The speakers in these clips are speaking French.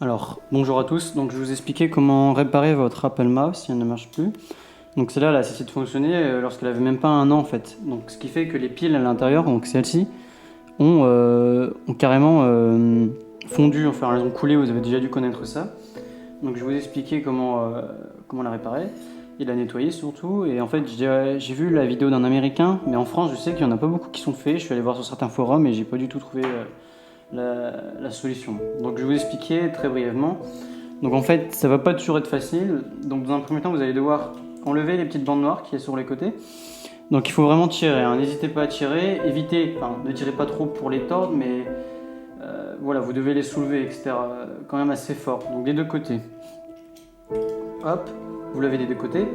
Alors, bonjour à tous. Donc, je vais vous expliquer comment réparer votre Apple Mouse si elle ne marche plus. Donc, celle-là, elle a cessé de fonctionner lorsqu'elle avait même pas un an en fait. Donc, ce qui fait que les piles à l'intérieur, donc celles-ci, ont carrément fondu, enfin, elles ont coulé. Vous avez déjà dû connaître ça. Donc, je vais vous expliquer comment la réparer et la nettoyer surtout. Et en fait, j'ai vu la vidéo d'un Américain, mais en France, je sais qu'il n'y en a pas beaucoup qui sont faits. Je suis allé voir sur certains forums et j'ai pas du tout trouvé la solution. Donc je vais vous expliquer très brièvement. Donc en fait, ça va pas toujours être facile. Donc dans un premier temps, vous allez devoir enlever les petites bandes noires qui est sur les côtés. Donc il faut vraiment tirer, hein. N'hésitez pas à tirer, évitez, enfin ne tirez pas trop pour les tordre, mais voilà, vous devez les soulever, etc. Quand même assez fort. Donc des deux côtés. Hop, vous l'avez des deux côtés.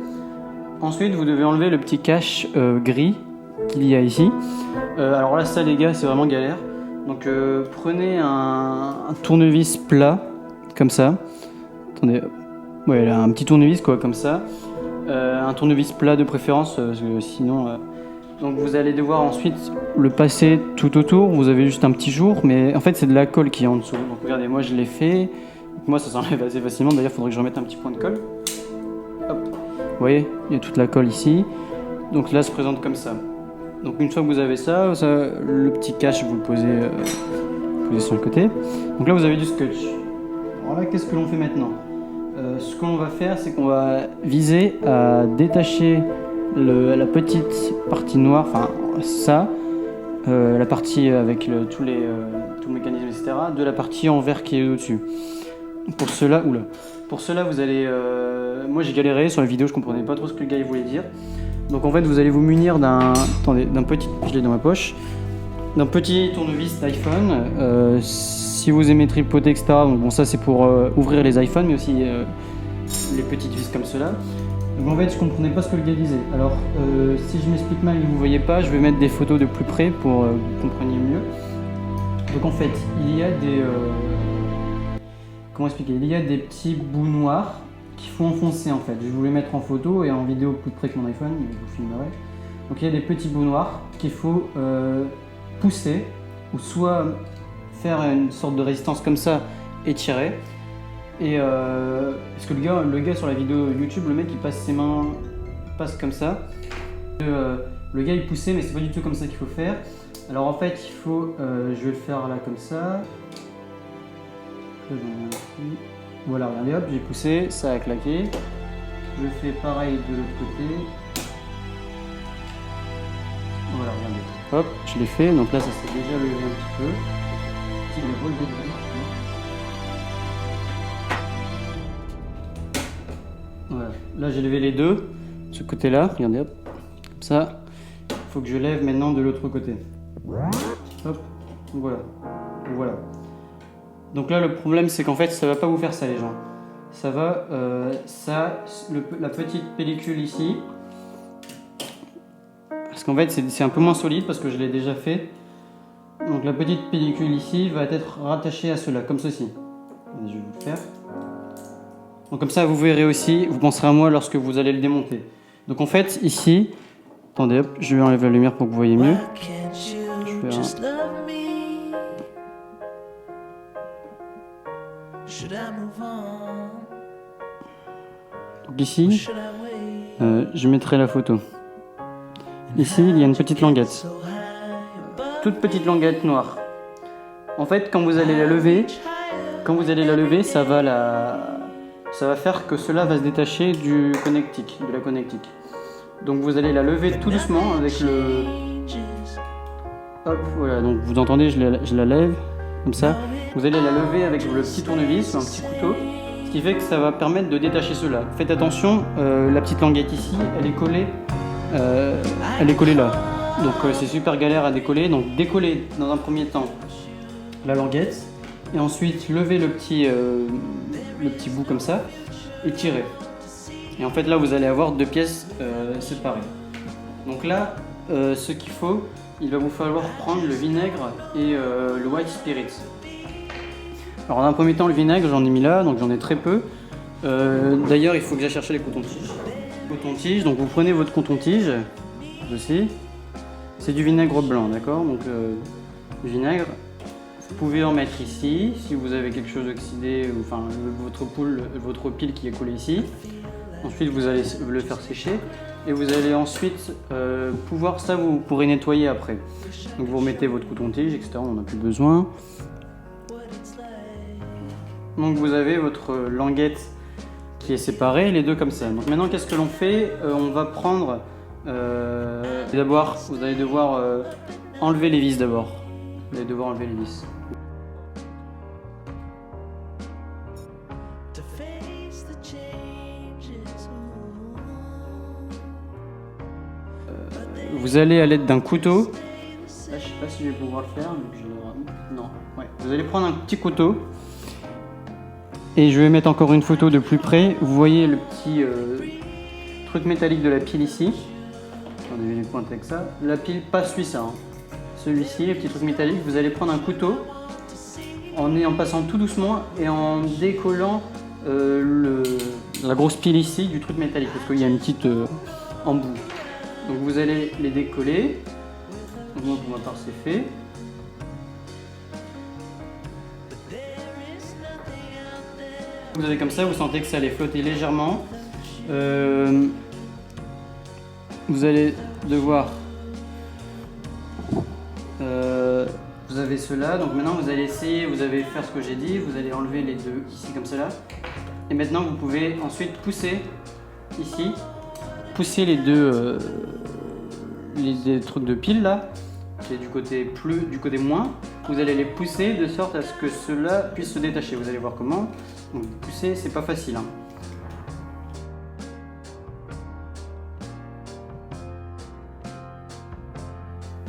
Ensuite, vous devez enlever le petit cache gris qu'il y a ici. Alors là, ça les gars, c'est vraiment galère. Donc prenez un tournevis plat, comme ça. Attendez, ouais, là, un petit tournevis quoi, comme ça. Un tournevis plat de préférence, parce que sinon... Donc vous allez devoir ensuite le passer tout autour. Vous avez juste un petit jour, mais en fait c'est de la colle qui est en dessous. Donc regardez, moi je l'ai fait. Donc, moi ça s'enlève assez facilement. D'ailleurs, il faudrait que je remette un petit point de colle. Hop. Vous voyez, il y a toute la colle ici. Donc là, ça se présente comme ça. Donc une fois que vous avez ça, le petit cache, vous le posez sur le côté. Donc là, vous avez du scotch. Alors là, qu'est-ce que l'on fait maintenant? Ce qu'on va faire, c'est qu'on va viser à détacher la petite partie noire, enfin ça, la partie avec tout le mécanisme, etc., de la partie en vert qui est au-dessus. Pour cela, vous allez... moi j'ai galéré sur la vidéo, je comprenais pas trop ce que le gars il voulait dire. Donc en fait, vous allez vous munir d'un petit, je l'ai dans ma poche, d'un petit tournevis d'iPhone. Si vous aimez tripoter, etc. Donc bon, ça c'est pour ouvrir les iPhones, mais aussi les petites vis comme cela. Donc en fait, je comprenais pas ce que le gars disait. Alors, si je m'explique mal et que vous voyez pas, je vais mettre des photos de plus près pour que vous compreniez mieux. Donc en fait, il y a des... comment expliquer? Il y a des petits bouts noirs qu'il faut enfoncer en fait. Je vais vous les mettre en photo et en vidéo plus près que mon iPhone, je vous filmerai. Donc il y a des petits bouts noirs qu'il faut pousser ou soit faire une sorte de résistance comme ça et tirer. Et parce que le gars sur la vidéo YouTube, le mec il passe ses mains, passe comme ça. Le gars il poussait, mais c'est pas du tout comme ça qu'il faut faire. Alors en fait il faut, je vais le faire là comme ça. Voilà, regardez, hop, j'ai poussé, ça a claqué. Je fais pareil de l'autre côté. Voilà, regardez. Hop, je l'ai fait, donc là ça s'est déjà levé un petit peu. Si, je l'ai relevé de voilà, là j'ai levé les deux, ce côté-là, regardez, hop, comme ça. Il faut que je lève maintenant de l'autre côté. Hop, voilà, voilà. Donc là, le problème, c'est qu'en fait, ça va pas vous faire ça, les gens. Ça va, la petite pellicule ici, parce qu'en fait, c'est un peu moins solide parce que je l'ai déjà fait. Donc la petite pellicule ici va être rattachée à cela, comme ceci. Je vais vous le faire. Donc comme ça, vous verrez aussi, vous penserez à moi lorsque vous allez le démonter. Donc en fait, ici, attendez, hop, je vais enlever la lumière pour que vous voyez mieux. Je vais faire Donc ici, je mettrai la photo. Ici, il y a une petite languette. Toute petite languette noire. En fait, quand vous allez la lever, ça va faire que cela va se détacher de la connectique. Donc vous allez la lever tout doucement avec le... Hop, voilà, donc vous entendez, je la lève, comme ça. Vous allez la lever avec le petit tournevis, un petit couteau, ce qui fait que ça va permettre de détacher cela. Faites attention, la petite languette ici, elle est collée là. Donc c'est super galère à décoller. Donc décollez dans un premier temps la languette, et ensuite levez le petit bout comme ça, et tirez. Et en fait là vous allez avoir deux pièces séparées. Donc là, ce qu'il faut, il va vous falloir prendre le vinaigre et le white spirit. Alors dans un premier temps, le vinaigre, j'en ai mis là, donc j'en ai très peu. D'ailleurs, il faut que j'aille chercher les cotons-tiges. Donc vous prenez votre coton-tige, aussi. C'est du vinaigre blanc, d'accord? Donc le vinaigre, Vous pouvez en mettre ici, si vous avez quelque chose oxydé, ou enfin votre pile qui est collée ici. Ensuite, vous allez le faire sécher et vous allez ensuite pouvoir, ça vous pourrez nettoyer après. Donc vous remettez votre coton-tige, etc. On n'en a plus besoin. Donc vous avez votre languette qui est séparée, les deux comme ça. Donc maintenant, qu'est-ce que l'on fait? On va prendre... d'abord, vous allez devoir enlever les vis d'abord. Vous allez devoir enlever les vis. Vous allez à l'aide d'un couteau. Là, je sais pas si je vais pouvoir le faire, mais non. Ouais. Vous allez prendre un petit couteau. Et je vais mettre encore une photo de plus près. Vous voyez le petit truc métallique de la pile ici. Attendez, je vais les pointer avec ça. La pile, pas celui-ci. Hein. Celui-ci, le petit truc métallique. Vous allez prendre un couteau en passant tout doucement et en décollant la grosse pile ici du truc métallique parce qu'il y a une petite embout. Donc vous allez les décoller. Donc moi pour ma part c'est fait. Vous avez comme ça, vous sentez que ça allait flotter légèrement. Vous allez devoir... vous avez cela, donc maintenant vous allez essayer, vous allez faire ce que j'ai dit, vous allez enlever les deux ici comme cela. Et maintenant vous pouvez ensuite pousser ici, pousser les deux les trucs de pile là, qui est du côté plus, du côté moins. Vous allez les pousser de sorte à ce que cela puisse se détacher. Vous allez voir comment. Donc pousser, c'est pas facile. Hein.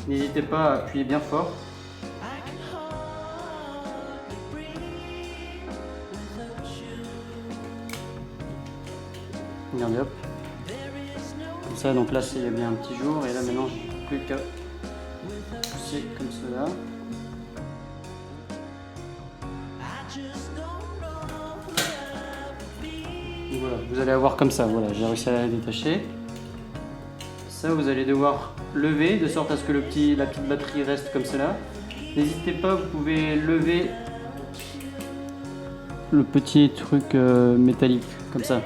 N'hésitez pas à appuyer bien fort. Regardez hop. Comme ça, donc là il y a bien un petit jour et là maintenant j'ai plus qu'à pousser comme cela. Donc voilà, vous allez avoir comme ça, voilà, j'ai réussi à la détacher. Ça vous allez devoir lever de sorte à ce que la petite batterie reste comme cela. N'hésitez pas, vous pouvez lever le petit truc métallique comme ça.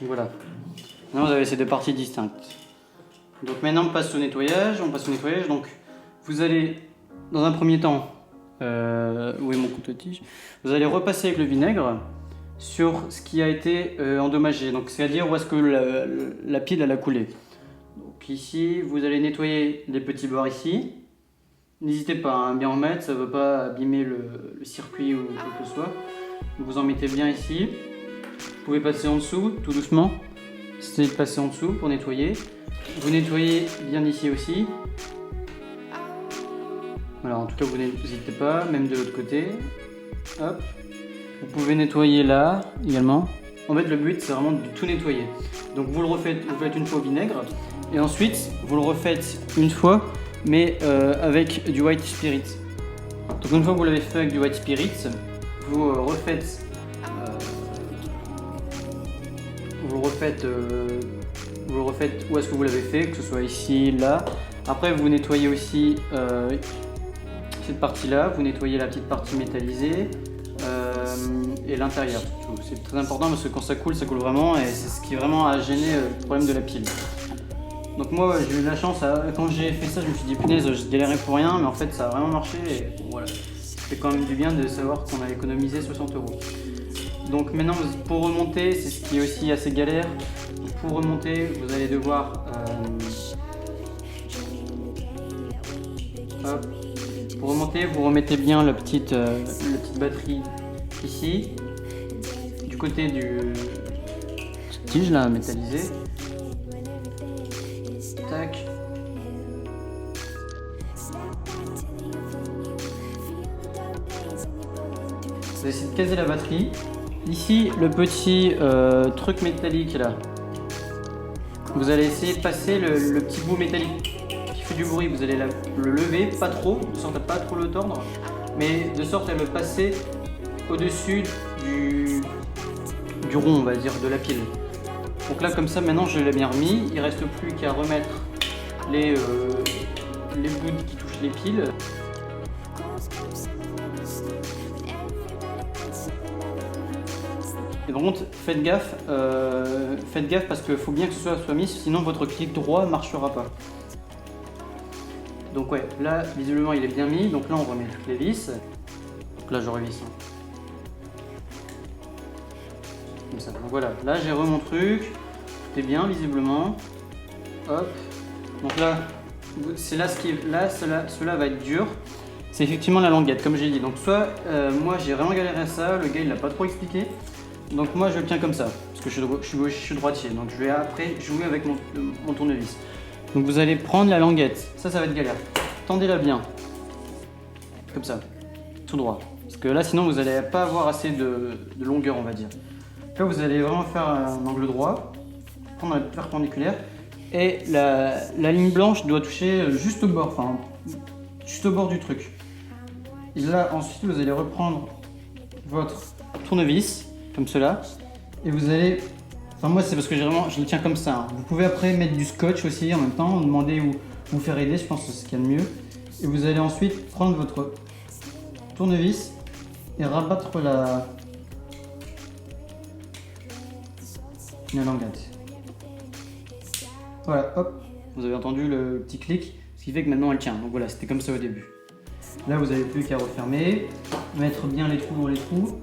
Voilà. Maintenant vous avez ces deux parties distinctes. Donc maintenant on passe au nettoyage. Donc vous allez, dans un premier temps, où est mon couteau-tige? Vous allez repasser avec le vinaigre sur ce qui a été endommagé. Donc c'est-à-dire où est-ce que la pile elle a coulé. Donc ici vous allez nettoyer les petits bords ici. N'hésitez pas à bien en mettre, ça ne va pas abîmer le circuit ou quoi que ce soit. Vous en mettez bien ici. Vous pouvez passer en dessous, tout doucement. C'est de passer en dessous pour nettoyer. Vous nettoyez bien ici aussi. Voilà, en tout cas, vous n'hésitez pas, même de l'autre côté. Hop. Vous pouvez nettoyer là également. En fait, le but, c'est vraiment de tout nettoyer. Donc, vous le faites une fois au vinaigre. Et ensuite, vous le refaites une fois, mais avec du white spirit. Donc, une fois que vous l'avez fait avec du white spirit, vous refaites où est-ce que vous l'avez fait, que ce soit ici, là. Après, vous nettoyez aussi cette partie-là, vous nettoyez la petite partie métallisée et l'intérieur. C'est très important parce que quand ça coule vraiment et c'est ce qui vraiment a gêné le problème de la pile. Donc moi, j'ai eu la chance, quand j'ai fait ça, je me suis dit punaise, je galérais pour rien, mais en fait, ça a vraiment marché et bon, voilà. C'est quand même du bien de savoir qu'on a économisé 60 €. Donc maintenant, pour remonter, c'est ce qui est aussi assez galère. Pour remonter, vous allez devoir hop. Pour remonter, vous remettez bien la petite batterie ici, du côté du tige là, métallisé. Tac. Vous allez essayer de caser la batterie. Ici, le petit truc métallique là. Vous allez essayer de passer le petit bout métallique qui qui fait du bruit, vous allez le lever, pas trop, de sorte à pas trop le tordre, mais de sorte à le passer au-dessus du rond, on va dire, de la pile. Donc là, comme ça, maintenant je l'ai bien remis, il reste plus qu'à remettre les bouts qui touchent les piles. Et par contre, faites gaffe parce qu'il faut bien que ce soit mis, sinon votre clic droit ne marchera pas. Donc ouais, là visiblement il est bien mis, donc là on remet toutes les vis. Donc là je revisse. Comme ça, donc voilà, là j'ai remis mon truc, tout est bien visiblement. Hop, donc là, c'est là cela va être dur. C'est effectivement la languette, comme j'ai dit. Donc soit, moi j'ai vraiment galéré à ça, le gars il l'a pas trop expliqué. Donc moi je le tiens comme ça, parce que je suis droitier, donc je vais après jouer avec mon tournevis. Donc vous allez prendre la languette, ça va être galère. Tendez-la bien, comme ça, tout droit. Parce que là sinon vous n'allez pas avoir assez de longueur, on va dire. Là vous allez vraiment faire un angle droit, prendre la perpendiculaire, et la ligne blanche doit toucher juste au bord, enfin juste au bord du truc. Et là ensuite vous allez reprendre votre tournevis, comme cela, et vous allez, enfin moi c'est parce que je le tiens comme ça, hein. Vous pouvez après mettre du scotch aussi en même temps, demander ou vous faire aider, je pense que c'est ce qu'il y a de mieux. Et vous allez ensuite prendre votre tournevis et rabattre la languette. Voilà, hop, vous avez entendu le petit clic, ce qui fait que maintenant elle tient. Donc voilà, c'était comme ça au début. Là vous n'avez plus qu'à refermer, mettre bien les trous dans les trous.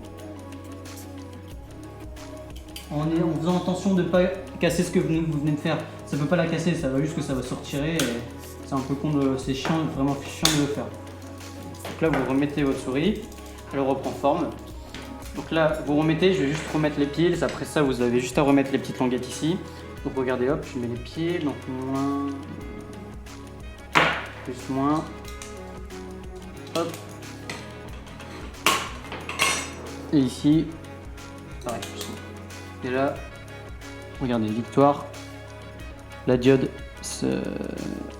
En faisant attention de ne pas casser ce que vous venez de faire. Ça ne peut pas la casser, ça va juste que ça va se retirer. C'est un peu con, c'est chiant, vraiment chiant de le faire. Donc là vous remettez votre souris, elle reprend forme. Donc là vous remettez, je vais juste remettre les pieds. Après ça vous avez juste à remettre les petites languettes ici. Donc regardez, hop, je mets les pieds, donc moins, plus moins, hop. Et ici, pareil, plus moins. Et là, regardez, victoire, la diode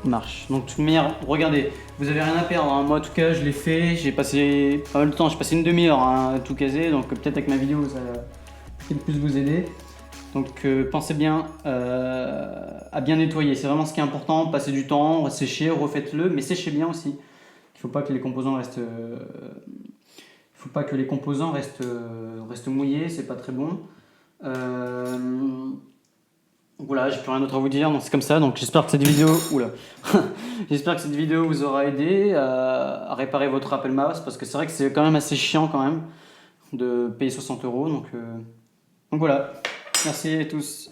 marche. Donc de toute manière, regardez, vous avez rien à perdre, hein. Moi en tout cas je l'ai fait, j'ai passé pas mal de temps, j'ai passé une demi-heure à tout caser, donc peut-être avec ma vidéo ça va peut-être plus vous aider. Donc pensez bien à bien nettoyer, c'est vraiment ce qui est important, passez du temps, séchez, refaites-le, mais séchez bien aussi. Il ne faut pas que les composants restent mouillés, c'est pas très bon. Voilà, j'ai plus rien d'autre à vous dire, donc c'est comme ça. Donc j'espère que cette vidéo, j'espère que cette vidéo vous aura aidé à réparer votre Apple Mouse, parce que c'est vrai que c'est quand même assez chiant quand même de payer 60 €. Donc voilà, merci à tous.